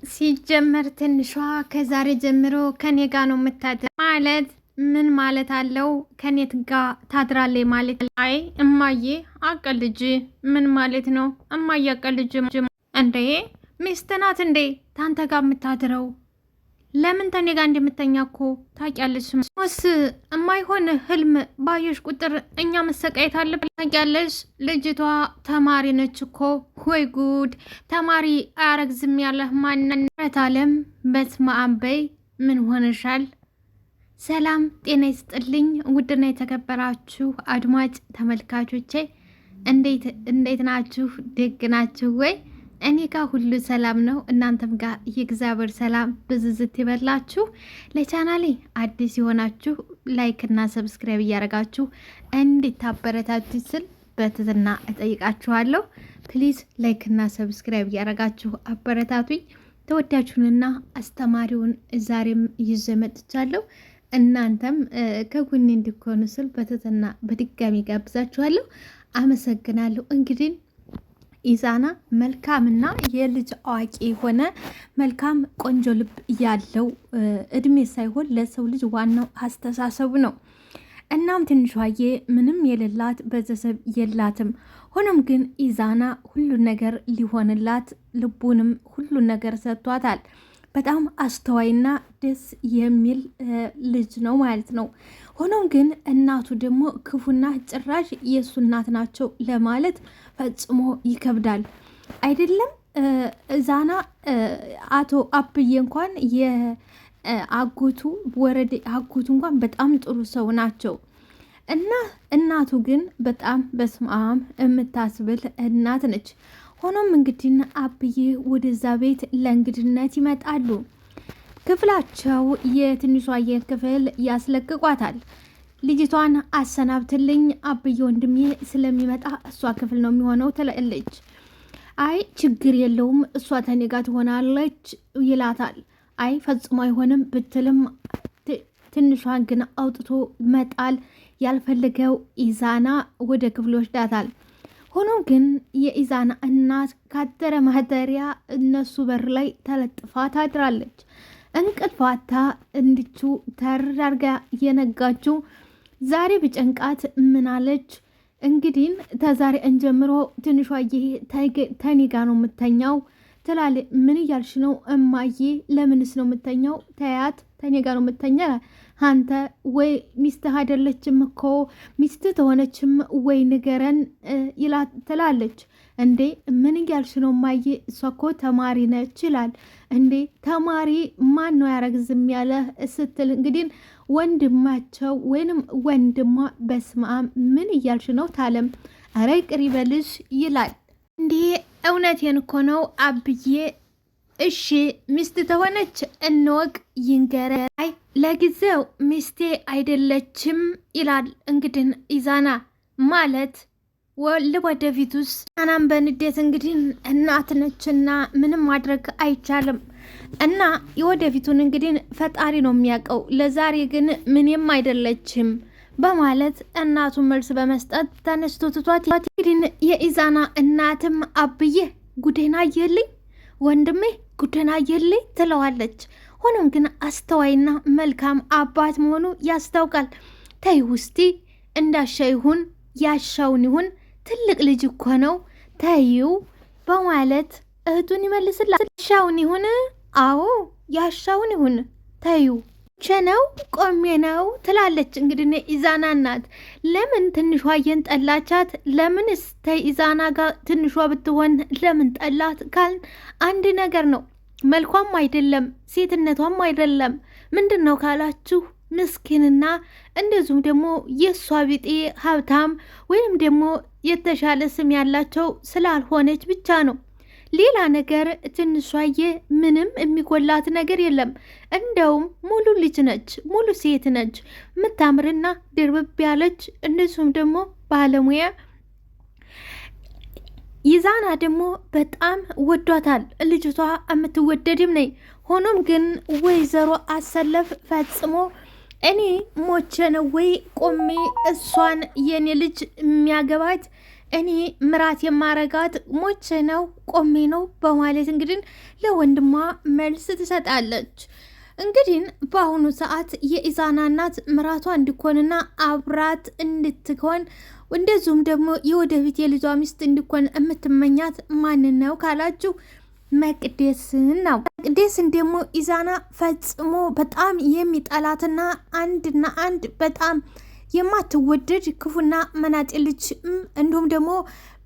ሲጀመር ትንሿ ከዛሬ ጀምሮ ከኔ ጋ ነው የምታድር ማለት ምን ማለት አለው? ከኔት ጋ ታድራለች ማለት። አይ እማዬ አቀልጅ ምን ማለት ነው? እማዬ አቀልጅ እንዴ? ሚስት ናት እንዴ ታንተ ጋ የምታድረው? ለምን ተኔ ጋር እንደምተኛ እኮ ታውቂያለሽ። ሞስ የማይሆን ህልም ባየሽ ቁጥር እኛ መሰቃየት አለብን ታውቂያለሽ። ልጅቷ ተማሪ ነች እኮ። ወይ ጉድ! ተማሪ አያረግዝም ያለህ ማንነት አለም። በስመ አብ በይ። ምን ሆነሻል? ሰላም ጤና ይስጥልኝ። ውድና የተከበራችሁ አድማጭ ተመልካቾቼ እንዴት ናችሁ? ደግ ናችሁ ወይ? እኔ ጋር ሁሉ ሰላም ነው። እናንተም ጋር የእግዚአብሔር ሰላም ብዝዝት ይበላችሁ። ለቻናሌ አዲስ የሆናችሁ ላይክ እና ሰብስክራይብ እያደረጋችሁ እንድታበረታችሁ ስል በትህትና እጠይቃችኋለሁ። ፕሊዝ ላይክ እና ሰብስክራይብ እያደረጋችሁ አበረታቱኝ። ተወዳችሁንና አስተማሪውን ዛሬም ይዤ መጥቻለሁ። እናንተም ከጎኔ እንዲኮኑ ስል በትህትና በድጋሚ ጋብዛችኋለሁ። አመሰግናለሁ። እንግዲህ ኢዛና መልካምና የልጅ አዋቂ የሆነ መልካም ቆንጆ ልብ ያለው እድሜ ሳይሆን ለሰው ልጅ ዋናው አስተሳሰቡ ነው። እናም ትንሿዬ ምንም የሌላት ቤተሰብ የላትም። ሆኖም ግን ኢዛና ሁሉን ነገር ሊሆንላት ልቡንም ሁሉን ነገር ሰጥቷታል። በጣም አስተዋይና ደስ የሚል ልጅ ነው ማለት ነው። ሆኖም ግን እናቱ ደግሞ ክፉና ጭራሽ የእሱ እናት ናቸው ለማለት ፈጽሞ ይከብዳል። አይደለም ኢዛና አቶ አብዬ እንኳን የአጎቱ ወረዴ አጎቱ እንኳን በጣም ጥሩ ሰው ናቸው እና እናቱ ግን በጣም በስማም የምታስብል እናት ነች። ሆኖም እንግዲህ አብዬ ወደዛ ቤት ለእንግድነት ይመጣሉ። ክፍላቸው የትንሿዬን ክፍል ያስለቅቋታል። ልጅቷን አሰናብትልኝ አብዬ ወንድሜ ስለሚመጣ እሷ ክፍል ነው የሚሆነው ትላለች። አይ ችግር የለውም እሷ ተኔ ጋር ትሆናለች ይላታል። አይ ፈጽሞ አይሆንም ብትልም ትንሿን ግን አውጥቶ መጣል ያልፈልገው ኢዛና ወደ ክፍል ወስዳታል። ሆኖም ግን የኢዛና እናት ካደረ ማደሪያ እነሱ በር ላይ ተለጥፋ ታድራለች። እንቅልፋታ እንድቹ ተራርጋ የነጋችው ዛሬ ብጨንቃት ምናለች? እንግዲህ ተዛሬ እንጀምሮ ትንሿዬ ተኔ ጋ ነው የምተኛው ትላለ። ምን እያልሽ ነው እማዬ? ለምንስ ነው የምተኛው? ተያት ተኔ ጋ ነው የምተኛ። አንተ ወይ ሚስትህ አይደለችም እኮ ሚስት ተሆነችም ወይ ንገረን ይላት ትላለች። እንዴ ምን እያልሽ ነው እማዬ? እሷ እኮ ተማሪ ነች ይላል። እንዴ ተማሪ ማን ነው ያረግዝም ያለ ስትል እንግዲህ ወንድማቸው ወይንም ወንድሟ በስማም ምን እያልሽ ነው ታለም። አረ ይቅር ይበልሽ ይላል። እንዴ እውነቴን እኮ ነው አብዬ። እሺ ሚስት ተሆነች እንወቅ ይንገረ። አይ ለጊዜው ሚስቴ አይደለችም ይላል። እንግዲህ ኢዛና ማለት ወደፊቱስ አናም በንዴት እንግዲህ እናት ነችና ምንም ማድረግ አይቻልም እና የወደፊቱን እንግዲህ ፈጣሪ ነው የሚያውቀው። ለዛሬ ግን ምንም አይደለችም በማለት እናቱ መልስ በመስጠት ተነስቶ ትቷት እንግዲህ የኢዛና እናትም አብዬ ጉዴና የልኝ ወንድሜ ጉደና የልኝ ትለዋለች። ሆኖም ግን አስተዋይና መልካም አባት መሆኑ ያስታውቃል። ተይ ውስቲ እንዳሻ ይሁን ያሻውን ይሁን ትልቅ ልጅ እኮ ነው ተይው በማለት እህቱን ይመልስላል። ያሻውን ይሁን አዎ ያሻውን ይሁን ተይው ቸነው ቆሜ ነው ትላለች። እንግዲህ ኢዛና ናት። ለምን ትንሿዬን ጠላቻት? ለምንስ ኢዛና ጋር ትንሿ ብትሆን ለምን ጠላት ካል አንድ ነገር ነው። መልኳም አይደለም ሴትነቷም አይደለም። ምንድን ነው ካላችሁ ምስኪንና እንደዚሁም ደግሞ የእሷ ቢጤ ሀብታም ወይም ደግሞ የተሻለ ስም ያላቸው ስላልሆነች ብቻ ነው። ሌላ ነገር ትንሿዬ ምንም የሚጎላት ነገር የለም። እንደውም ሙሉ ልጅ ነች፣ ሙሉ ሴት ነች። የምታምርና ድርብብ ያለች እንደዚሁም ደግሞ ባለሙያ። ኢዛና ደግሞ በጣም ወዷታል። ልጅቷ የምትወደድም ነኝ። ሆኖም ግን ወይዘሮ አሰለፍ ፈጽሞ እኔ ሞቼ ነው ወይ ቆሜ እሷን የኔ ልጅ የሚያገባት እኔ ምራት የማረጋት ሞቼ ነው ቆሜ ነው በማለት እንግዲህ ለወንድሟ መልስ ትሰጣለች። እንግዲህ በአሁኑ ሰዓት የኢዛና እናት ምራቷ እንዲኮንና አብራት እንድትኮን እንደዚሁም ደግሞ የወደፊት የልጇ ሚስት እንዲኮን የምትመኛት ማንን ነው ካላችሁ መቅደስን ነው። መቅደስን ደግሞ ኢዛና ፈጽሞ በጣም የሚጠላትና አንድ በጣም የማትወደድ ክፉና መናጤ ልጅ እንዲሁም ደግሞ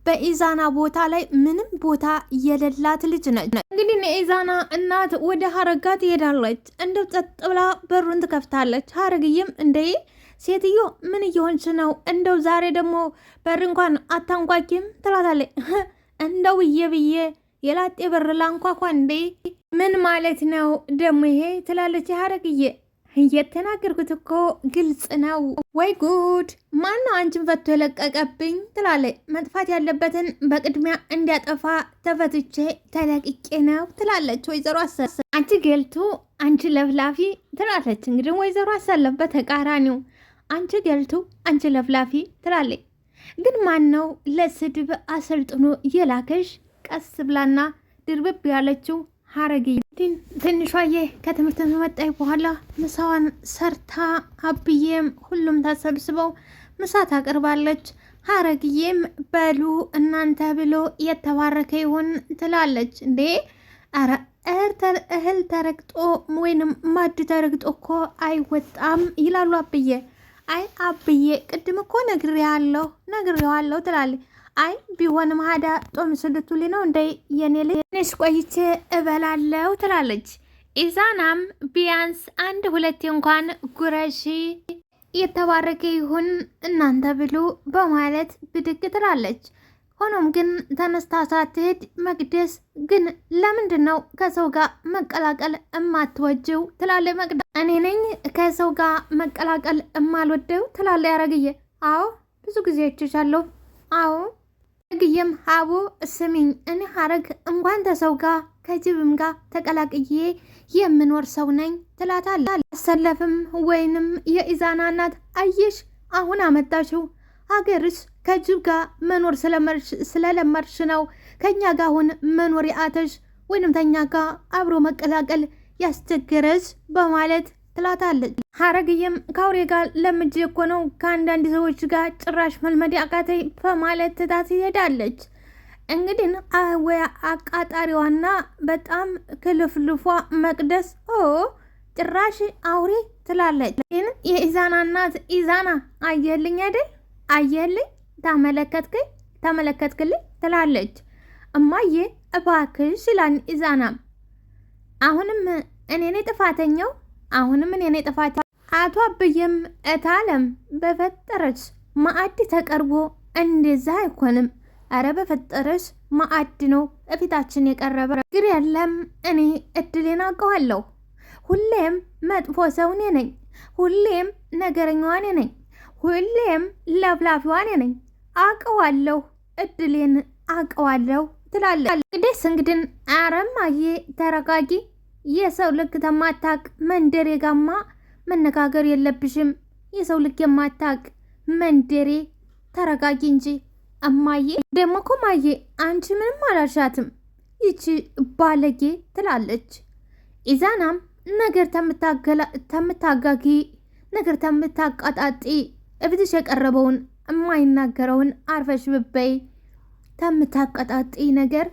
በኢዛና ቦታ ላይ ምንም ቦታ የሌላት ልጅ ነች። እንግዲህ የኢዛና እናት ወደ ሀረጋ ትሄዳለች። እንደው ጸጥ ብላ በሩን ትከፍታለች። ሀረግዬም እንደ ሴትዮ ምን እየሆንች ነው? እንደው ዛሬ ደግሞ በር እንኳን አታንኳኪም ትላታለች። እንደው ብዬ የላጤ በር ላንኳኳ እንዴ? ምን ማለት ነው ደግሞ ይሄ ትላለች ሀረግዬ። እየተናገርኩት እኮ ግልጽ ነው። ወይ ጉድ! ማነው አንቺን ፈቶ የለቀቀብኝ? ትላለች። መጥፋት ያለበትን በቅድሚያ እንዲያጠፋ ተፈትቼ ተለቅቄ ነው ትላለች ወይዘሮ አሰለ። አንቺ ገልቱ፣ አንቺ ለፍላፊ ትላለች። እንግዲህ ወይዘሮ አሰለ በተቃራኒው አንቺ ገልቱ፣ አንቺ ለፍላፊ ትላለች። ግን ማነው ለስድብ አሰልጥኖ የላከሽ? ቀስ ብላና ድርብብ ያለችው ሀረግዬ ትንሿዬ ከትምህርት መጣይ በኋላ ምሳዋን ሰርታ አብዬም ሁሉም ተሰብስበው ምሳ ታቀርባለች። ሀረግዬም በሉ እናንተ ብሎ የተባረከ ይሁን ትላለች። እንዴ አረ እህል ተረግጦ ወይንም ማድ ተረግጦ እኮ አይወጣም ይላሉ አብዬ። አይ አብዬ ቅድም እኮ ነግሬዋለሁ ትላለች። አይ ቢሆንም ሀዳ ጦም ስልቱሊ ነው እንደ የኔ ልጅ ቆይቼ እበላለሁ ትላለች። ኢዛናም ቢያንስ 1-2 እንኳን ጉረሺ የተባረከ ይሁን እናንተ ብሉ በማለት ብድግ ትላለች። ሆኖም ግን ተነስታ ሳትሄድ መቅደስ ግን ለምንድን ነው ከሰው ጋር መቀላቀል እማትወጂው? ትላለች መቅደስ። እኔ ነኝ ከሰው ጋር መቀላቀል እማልወደው ትላለች ሀረግዬ። አዎ ብዙ ጊዜ አይቼሻለሁ። አዎ ሀረግዬም ሀቡ ስሚኝ፣ እኔ ሀረግ እንኳን ተሰው ጋር ከጅብም ጋር ተቀላቅዬ የምኖር ሰው ነኝ ትላታለች። አሰለፍም ወይንም የኢዛና እናት አየሽ አሁን አመጣሽው ሀገርሽ ከጅብ ጋር መኖር ስለለመድሽ ነው ከኛ ጋር አሁን መኖር ያአተሽ ወይንም ተኛ ጋር አብሮ መቀላቀል ያስቸገረሽ በማለት ትላታለች። ሀረግዬም ከአውሬ ጋር ለምጄ እኮ ነው ከአንዳንድ ሰዎች ጋር ጭራሽ መልመድ አቃተኝ በማለት ትታት ትሄዳለች። እንግዲህ አቃጣሪዋና በጣም ክልፍልፏ መቅደስ ጭራሽ አውሬ ትላለች። ግን የኢዛና እናት ኢዛና አየልኝ አይደል አየልኝ ተመለከትክልኝ ትላለች። እማዬ እባክሽ ይላል ኢዛናም። አሁንም እኔ ነኝ ጥፋተኛው አሁንም እኔ ነኝ ጥፋተኛ። አቶ አብዬም እታለም በፈጠረች ማዕድ ተቀርቦ እንደዛ አይኮንም። አረ በፈጠረች ማዕድ ነው እፊታችን የቀረበ ግር የለም። እኔ እድሌን አውቀዋለሁ። ሁሌም መጥፎ ሰው እኔ ነኝ። ሁሌም ነገረኛዋ እኔ ነኝ። ሁሌም ለፍላፊዋ እኔ ነኝ። አውቀዋለሁ፣ እድሌን አውቀዋለሁ ትላለች። እንግዲህ አረማዬ ተረጋጊ። የሰው ልክ ተማታቅ መንደሬ ጋማ መነጋገር የለብሽም። የሰው ልክ የማታቅ መንደሬ ተረጋጊ እንጂ እማዬ። ደግሞ እኮ ማዬ አንቺ ምንም አላልሻትም ይቺ ባለጌ ትላለች። ኢዛናም ነገር ተምታጋጊ ነገር ተምታቃጣጢ እብትሽ የቀረበውን የማይናገረውን አርፈሽ ብበይ ተምታቃጣጢ ነገር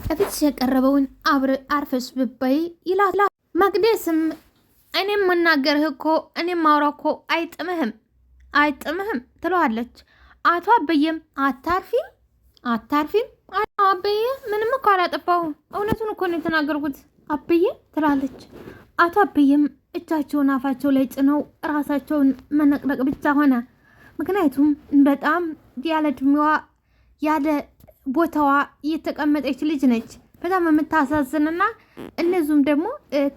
እፊትሽ የቀረበውን አርፈሽ ብበይ ይላል። መቅደስም እኔም መናገርህ እኮ እኔም ማውራ እኮ አይጥምህም ትለዋለች። አቶ አበየም አታርፊም አበየ ምንም እኮ አላጠፋሁም፣ እውነቱን እኮ ነው የተናገርኩት አበየ ትላለች። አቶ አበየም እጃቸውን አፋቸው ላይ ጭነው ራሳቸውን መነቅነቅ ብቻ ሆነ። ምክንያቱም በጣም ያለ እድሜዋ ያለ ቦታዋ እየተቀመጠች ልጅ ነች። በጣም የምታሳዝንና እነዚሁም ደግሞ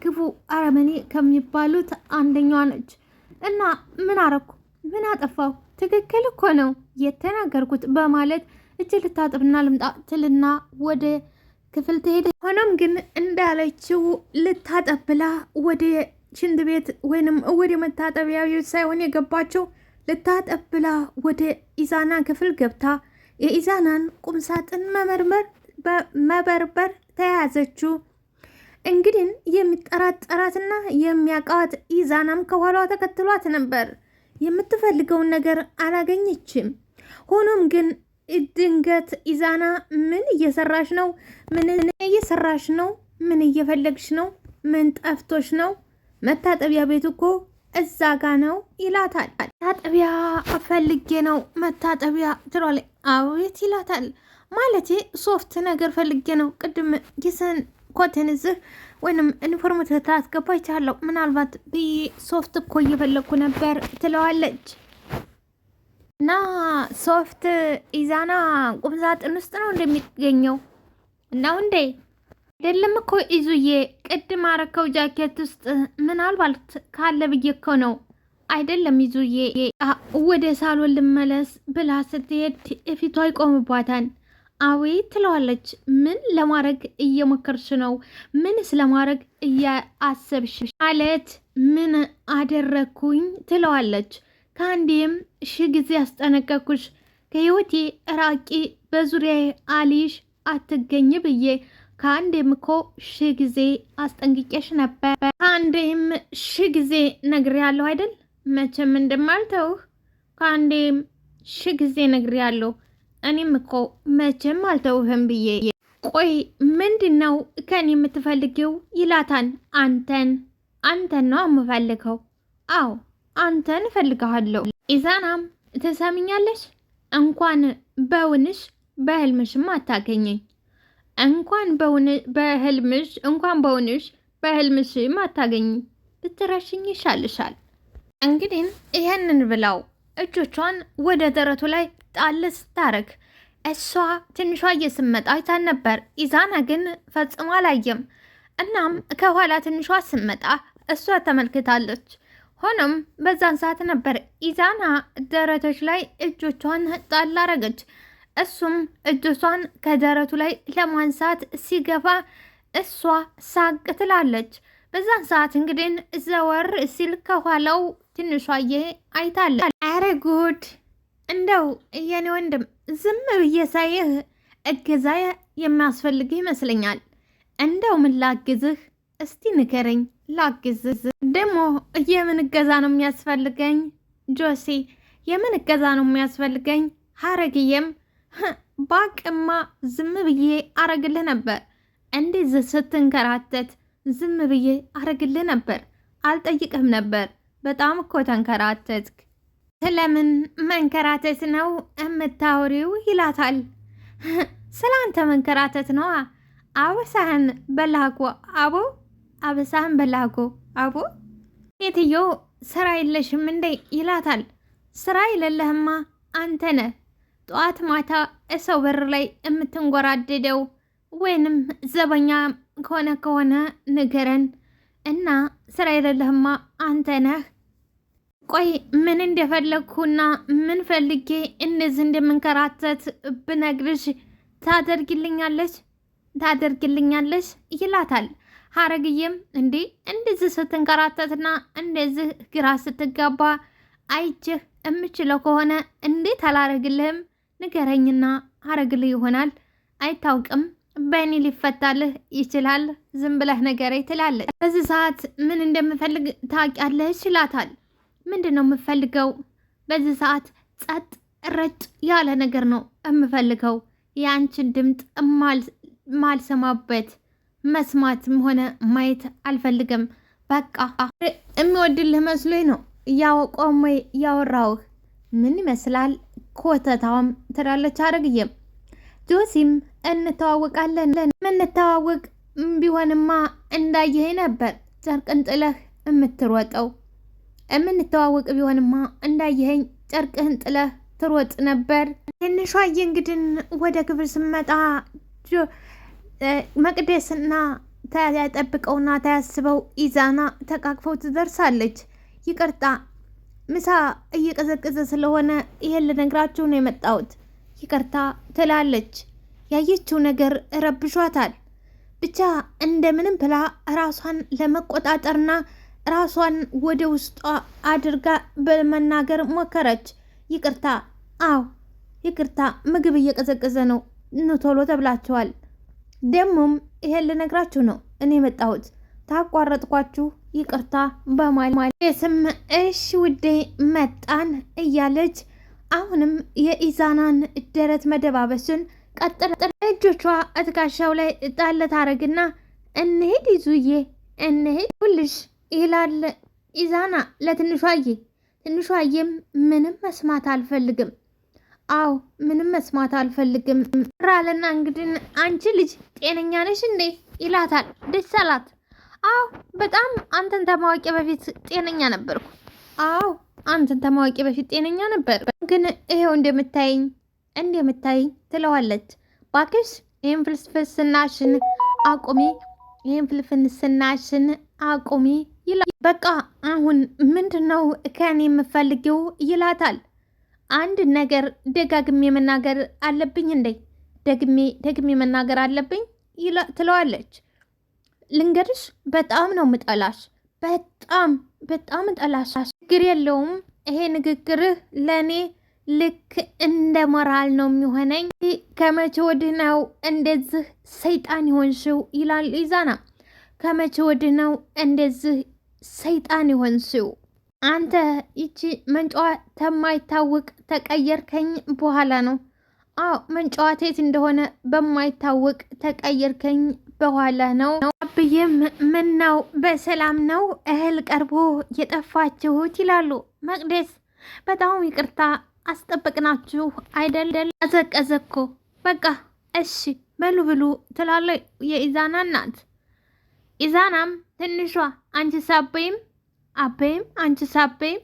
ክፉ አረመኔ ከሚባሉት አንደኛዋ ነች። እና ምን አረኩ? ምን አጠፋሁ? ትክክል እኮ ነው የተናገርኩት በማለት እጅ ልታጥብና ልምጣ ትልና ወደ ክፍል ትሄድ። ሆኖም ግን እንዳለችው ልታጠብላ ወደ ሽንት ቤት ወይንም ወደ መታጠቢያ ቤት ሳይሆን የገባቸው ልታጠብላ ወደ ኢዛና ክፍል ገብታ የኢዛናን ቁምሳጥን መበርበር ተያያዘችው። እንግዲህ የሚጠራጠራትና የሚያውቃት ኢዛናም ከኋላዋ ተከትሏት ነበር። የምትፈልገውን ነገር አላገኘችም። ሆኖም ግን ድንገት ኢዛና ምን እየሰራሽ ነው? ምን እየሰራሽ ነው? ምን እየፈለግሽ ነው? ምን ጠፍቶሽ ነው? መታጠቢያ ቤት እኮ እዛ ጋ ነው ይላታል። መታጠቢያ ፈልጌ ነው መታጠቢያ ትሏለች። አቤት ይላታል። ማለቴ ሶፍት ነገር ፈልጌ ነው። ቅድም ጊስን ኮትን እዚህ ወይንም ዩኒፎርም ታስገባ ይቻለሁ ምናልባት ብዬ ሶፍት እኮ እየፈለግኩ ነበር ትለዋለች። እና ሶፍት ኢዛና ቁምሳጥን ውስጥ ነው እንደሚገኘው ነው እንዴ? አይደለም እኮ ኢዙዬ፣ ቅድም አረከው ጃኬት ውስጥ ምናልባት ካለ ብዬ እኮ ነው። አይደለም ኢዙዬ፣ ወደ ሳሎን ልመለስ ብላ ስትሄድ ፊቷ ይቆምባታል። አቤት ትለዋለች። ምን ለማድረግ እየሞከርሽ ነው? ምንስ ለማድረግ እያሰብሽ? ማለት ምን አደረግኩኝ ትለዋለች። ከአንዴም ጊዜ አስጠነቀኩሽ፣ ከህይወቴ ራቂ፣ በዙሪያዬ አልይሽ አትገኝ ብዬ ከአንዴም እኮ ጊዜ አስጠንቅቄሽ ነበር። ከአንዴም ጊዜ ነግሬያለሁ አይደል? መቼም እንደማልተውህ ከአንዴም ጊዜ ነግሬያለሁ። እኔም እኮ መቼም አልተውህም ብዬ። ቆይ ምንድን ነው ከኔ የምትፈልጊው? ይላታን። አንተን ነው የምፈልገው። አዎ አንተን እፈልግሃለሁ። ኢዛናም ትሰሚኛለሽ? እንኳን በውንሽ በህልምሽም አታገኘኝ። እንኳን በህልምሽም አታገኝ። ብትረሽኝ ይሻልሻል። እንግዲህ ይሄንን ብላው እጆቿን ወደ ደረቱ ላይ ጣል ስታረግ እሷ ትንሿ እየስመጣ አይታን ነበር። ኢዛና ግን ፈጽሞ አላየም። እናም ከኋላ ትንሿ ስመጣ እሷ ተመልክታለች። ሆኖም በዛን ሰዓት ነበር ኢዛና ደረቶች ላይ እጆቿን ጣል አረገች። እሱም እጆቿን ከደረቱ ላይ ለማንሳት ሲገፋ እሷ ሳቅ ትላለች። በዛን ሰዓት እንግዲህ ዘወር ሲል ከኋላው ትንሿዬ አይታለች። አረ ጉድ! እንደው የኔ ወንድም ዝም ብዬ ሳይህ እገዛ የሚያስፈልግህ ይመስለኛል። እንደው ምን ላግዝህ? እስቲ ንገረኝ፣ ላግዝህ። ደግሞ የምን እገዛ ነው የሚያስፈልገኝ? ጆሲ፣ የምን እገዛ ነው የሚያስፈልገኝ? ሀረግዬም ባቅማ ዝም ብዬ አረግልህ ነበር። እንደዚህ ስትንከራተት ዝም ብዬ አረግልህ ነበር፣ አልጠይቅህም ነበር። በጣም እኮ ተንከራተትክ። ስለምን መንከራተት ነው የምታወሪው? ይላታል። ስለ አንተ መንከራተት ነዋ። አበሳህን በላኮ አቦ፣ አበሳህን በላኮ አቦ። ሴትዮ ስራ የለሽም እንዴ? ይላታል። ስራ የሌለህማ አንተ ነህ። ጠዋት ማታ እሰው በር ላይ የምትንጎራደደው ወይንም ዘበኛ ከሆነ ንገረን እና ስራ የሌለህማ አንተ ነህ። ቆይ ምን እንደፈለግኩና ምን ፈልጌ እንደዚህ እንደምንከራተት ብነግርሽ ታደርግልኛለሽ? ይላታል። ሀረግዬም እንዴ እንደዚህ ስትንከራተትና እንደዚህ ግራ ስትጋባ አይችህ የምችለው ከሆነ እንዴት አላረግልህም? ንገረኝና አረግልህ ይሆናል። አይታውቅም፣ በእኔ ሊፈታልህ ይችላል። ዝም ብለህ ንገረኝ ትላለች። በዚህ ሰዓት ምን እንደምፈልግ ታውቂያለሽ? ይላታል። ምንድን ነው የምፈልገው? በዚህ ሰዓት ጸጥ ረጭ ያለ ነገር ነው የምፈልገው። የአንቺን ድምፅ ማልሰማበት መስማትም ሆነ ማየት አልፈልግም። በቃ የሚወድልህ መስሎኝ ነው እያወቀውም ወይ ያወራውህ። ምን ይመስላል ኮተታም ትላለች ሀረግዬም። ጆሲም እንተዋወቃለን። ምንተዋወቅ ቢሆንማ እንዳየህ ነበር ጨርቅን ጥለህ የምትሮጠው። የምንተዋወቅ ቢሆንማ እንዳየኸኝ ጨርቅህን ጥለህ ትሮጥ ነበር። ትንሿዬ እንግዲህ ወደ ክፍል ስመጣ መቅደስና ተጠብቀውና ታያስበው ኢዛና ተቃቅፈው ትደርሳለች። ይቅርታ ምሳ እየቀዘቀዘ ስለሆነ ይሄን ልነግራችሁ ነው የመጣሁት፣ ይቅርታ ትላለች። ያየችው ነገር ረብሿታል። ብቻ እንደምንም ብላ ራሷን ለመቆጣጠርና ራሷን ወደ ውስጧ አድርጋ በመናገር ሞከረች። ይቅርታ፣ አዎ ይቅርታ ምግብ እየቀዘቀዘ ነው፣ ቶሎ ተብላችኋል። ደሞም ይሄን ልነግራችሁ ነው እኔ የመጣሁት። ታቋረጥኳችሁ ይቅርታ በማለት ስም እሺ ውዴ መጣን እያለች አሁንም የኢዛናን ደረት መደባበስን ቀጥላ እጆቿ እትጋሻው ላይ ጣል ታረግና እንሄድ ይዙዬ እንሄድ ሁልሽ ይላል ኢዛና ለትንሿዬ። ትንሿዬም ምንም መስማት አልፈልግም፣ አዎ ምንም መስማት አልፈልግም ራለና እንግዲህ አንቺ ልጅ ጤነኛ ነሽ እንዴ ይላታል። ደስ አላት። አዎ በጣም አንተን ተማዋቂ በፊት ጤነኛ ነበርኩ። አዎ አንተን ተማዋቂ በፊት ጤነኛ ነበር፣ ግን ይሄው እንደምታይኝ ትለዋለች። ባክሽ ይህን ፍልስፍናሽን አቁሚ፣ ይህን ፍልፍልስናሽን አቁሚ ይላል። በቃ አሁን ምንድነው ከኔ የምፈልጊው ይላታል። አንድ ነገር ደጋግሜ መናገር አለብኝ እንዴ? ደግሜ መናገር አለብኝ ትለዋለች። ልንገርሽ በጣም ነው ምጠላሽ፣ በጣም ጠላሽ። ችግር የለውም ይሄ ንግግርህ ለእኔ ልክ እንደ ሞራል ነው የሚሆነኝ። ከመቼ ወዲህ ነው እንደዚህ ሰይጣን ይሆንሽው ይላል ኢዛና። ከመቼ ወዲህ ነው እንደዚህ ሰይጣን ይሆንሽው? አንተ ይቺ መንጫዋ ተማይታወቅ ተቀየርከኝ በኋላ ነው። አዎ መንጫዋ የት እንደሆነ በማይታወቅ ተቀየርከኝ በኋላ ነው። አብዬም ምን ነው በሰላም ነው እህል ቀርቦ የጠፋችሁት ይላሉ። መቅደስ በጣም ይቅርታ አስጠበቅናችሁ አይደል? አዘቀዘኮ በቃ እሺ በሉ ብሉ ትላለች የኢዛና እናት። ኢዛናም ትንሿ አንቺ ሳበይም አበይም አንቺ ሳበይም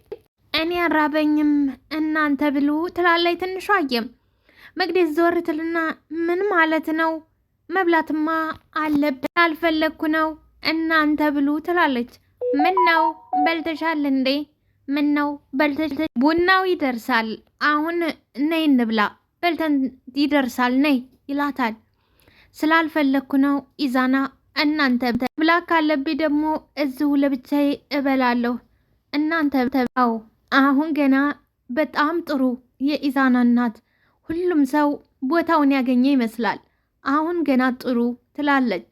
እኔ አራበኝም እናንተ ብሉ ትላለች ትንሿዬም። መቅደስ ዞር ትልና ምን ማለት ነው? መብላትማ አለብን አልፈለግኩ ነው እናንተ ብሉ ትላለች። ምን ነው በልተሻል እንዴ? ምን ነው በልተሽ? ቡናው ይደርሳል አሁን ነይ እንብላ፣ በልተን ይደርሳል ነይ ይላታል። ስላልፈለግኩ ነው ኢዛና፣ እናንተ ብላ ካለብኝ ደግሞ እዚሁ ለብቻዬ እበላለሁ እናንተ ተባው። አሁን ገና በጣም ጥሩ የኢዛና እናት፣ ሁሉም ሰው ቦታውን ያገኘ ይመስላል። አሁን ገና ጥሩ ትላለች።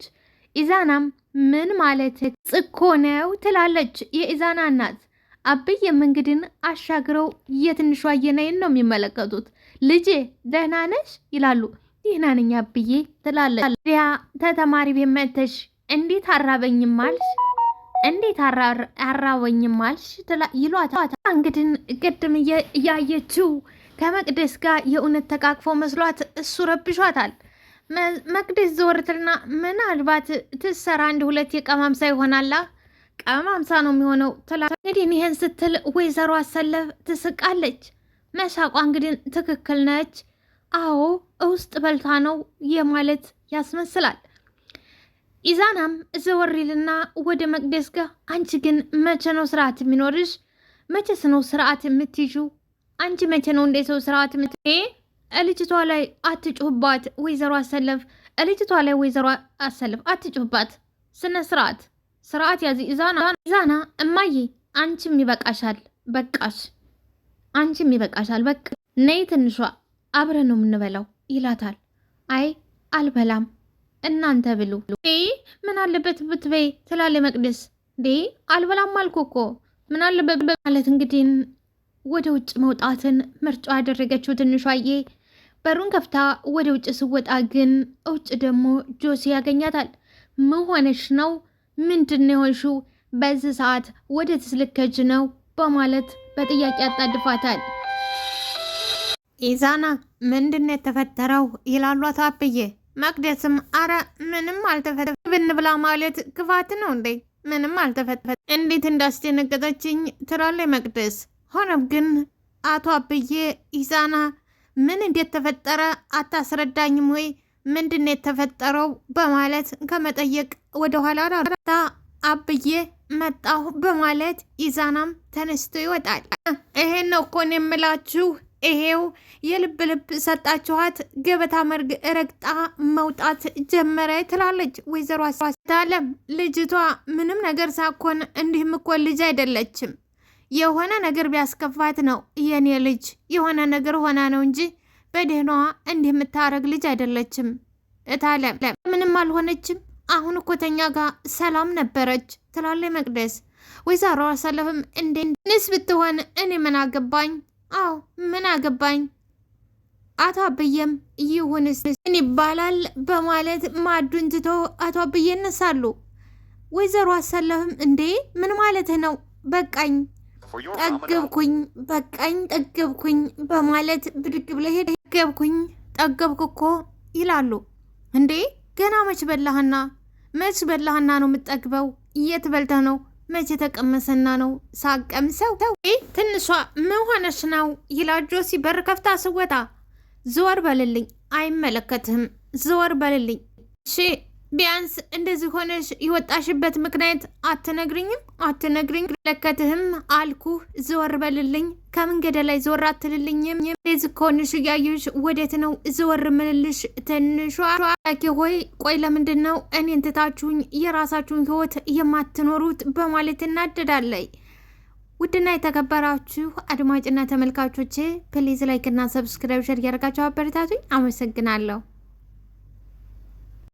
ኢዛናም ምን ማለት ጽኮ ነው ትላለች የኢዛና እናት። አብዬም እንግድን አሻግረው የትንሿ የናይን ነው የሚመለከቱት። ልጄ ደህና ነሽ ይላሉ። ደህና ነኝ አብዬ ትላለች። ያ ተተማሪ ቤት መጥተሽ እንዴት አራበኝም አልሽ? እንዴት አራበኝም አልሽ ይሏታል። እንግድን ቅድም እያየችው ከመቅደስ ጋር የእውነት ተቃቅፎ መስሏት እሱ ረብሿታል። መቅደስ ዘወርትልና ምናልባት ትሰራ አንድ ሁለት የቀማምሳ ይሆናላ፣ ቀማምሳ ነው የሚሆነው ትላ። እንግዲህ ይህን ስትል ወይዘሮ አሰለፍ ትስቃለች። መሳቋ እንግዲህ ትክክል ነች። አዎ ውስጥ በልታ ነው የማለት ያስመስላል። ኢዛናም ዘወሪልና ወደ መቅደስ ጋር አንቺ ግን መቼ ነው ስርዓት የሚኖርሽ? መቼስ ነው ስርዓት የምትይዡ? አንቺ መቼ ነው እንደ ሰው ስርዓት ልጅቷ ላይ አትጩህባት ወይዘሮ አሰለፍ፣ ልጅቷ ላይ ወይዘሮ አሰለፍ አትጩህባት። ስነ ስርዓት ያዚ ኢዛና እማዬ አንቺም ይበቃሻል፣ በቃሽ፣ አንቺም ይበቃሻል፣ በቃ ነይ ትንሿ አብረን ነው የምንበላው ይላታል። አይ አልበላም እናንተ ብሉ። ምን አለበት ብትበይ ትላለ መቅደስ። አልበላም አልኩ እኮ ምን አለበት ማለት እንግዲህ ወደ ውጭ መውጣትን ምርጫ ያደረገችው ትንሿዬ በሩን ከፍታ ወደ ውጭ ስወጣ ግን ውጭ ደግሞ ጆሲ ያገኛታል። ምን ሆነሽ ነው? ምንድን ነው የሆንሽው? በዚህ ሰዓት ወደ ትስልከጅ ነው በማለት በጥያቄ ያጣድፋታል። ኢዛና ምንድን ነው የተፈጠረው ይላሏት አብዬ። መቅደስም አረ ምንም አልተፈጠረም ብንብላ ማለት ክፋት ነው እንዴ? ምንም አልተፈጠረም። እንዴት እንዳስደነገጠችኝ ትላለች መቅደስ። ሆኖም ግን አቶ አብዬ ኢዛና ምን እንዴት ተፈጠረ አታስረዳኝም ወይ? ምንድን ነው የተፈጠረው በማለት ከመጠየቅ ወደኋላ ራታ አብዬ መጣሁ በማለት ኢዛናም ተነስቶ ይወጣል። ይሄን ነው እኮ ነው የምላችሁ፣ ይሄው የልብ ልብ ሰጣችኋት፣ ገበታ መርግ ረግጣ መውጣት ጀመረ ትላለች ወይዘሮ አለም። ልጅቷ ምንም ነገር ሳኮን እንዲህም እኮ ልጅ አይደለችም። የሆነ ነገር ቢያስከፋት ነው የኔ ልጅ፣ የሆነ ነገር ሆና ነው እንጂ በደህናዋ እንዲህ የምታረግ ልጅ አይደለችም። እታለም ምንም አልሆነችም። አሁን እኮ ተኛ ጋር ሰላም ነበረች ትላለች መቅደስ። ወይዘሮ አሰለፍም እንዴንስ ብትሆን እኔ ምን አገባኝ? አዎ ምን አገባኝ? አቶ አብዬም ይሁንስ ምን ይባላል በማለት ማዕዱን ትቶ አቶ አብዬ እነሳሉ። ወይዘሮ አሰለፍም እንዴ ምን ማለት ነው? በቃኝ ጠገብኩኝ፣ በቃኝ ጠገብኩኝ በማለት ብድግ ብለ ሄደ። ጠገብኩ እኮ ይላሉ። እንዴ ገና መች በላህና ነው የምጠግበው? የት በልተህ ነው? መቼ ተቀመሰና ነው ሳቀምሰው? ትንሿ ምን ሆነሽ ነው ይላል ጆሲ በር ከፍታ ስወጣ። ዘወር በልልኝ፣ አይመለከትህም፣ ዘወር በልልኝ። እሺ ቢያንስ እንደዚህ ሆነሽ የወጣሽበት ምክንያት አትነግሪኝም? መለከትህም አልኩህ፣ ዘወር በልልኝ። ከመንገድ ላይ ዘወር አትልልኝም? እንደዚህ ከሆንሽ እያየሽ ወዴት ነው ዘወር ምልልሽ? ትንሿ ሆይ ቆይ ለምንድን ነው እኔን ትታችሁኝ የራሳችሁን ህይወት የማትኖሩት? በማለት እናደዳለይ። ውድና የተከበራችሁ አድማጭና ተመልካቾቼ ፕሊዝ ላይክ እና ሰብስክራይብ ሸር ያደርጋችሁ አበረታቱኝ። አመሰግናለሁ።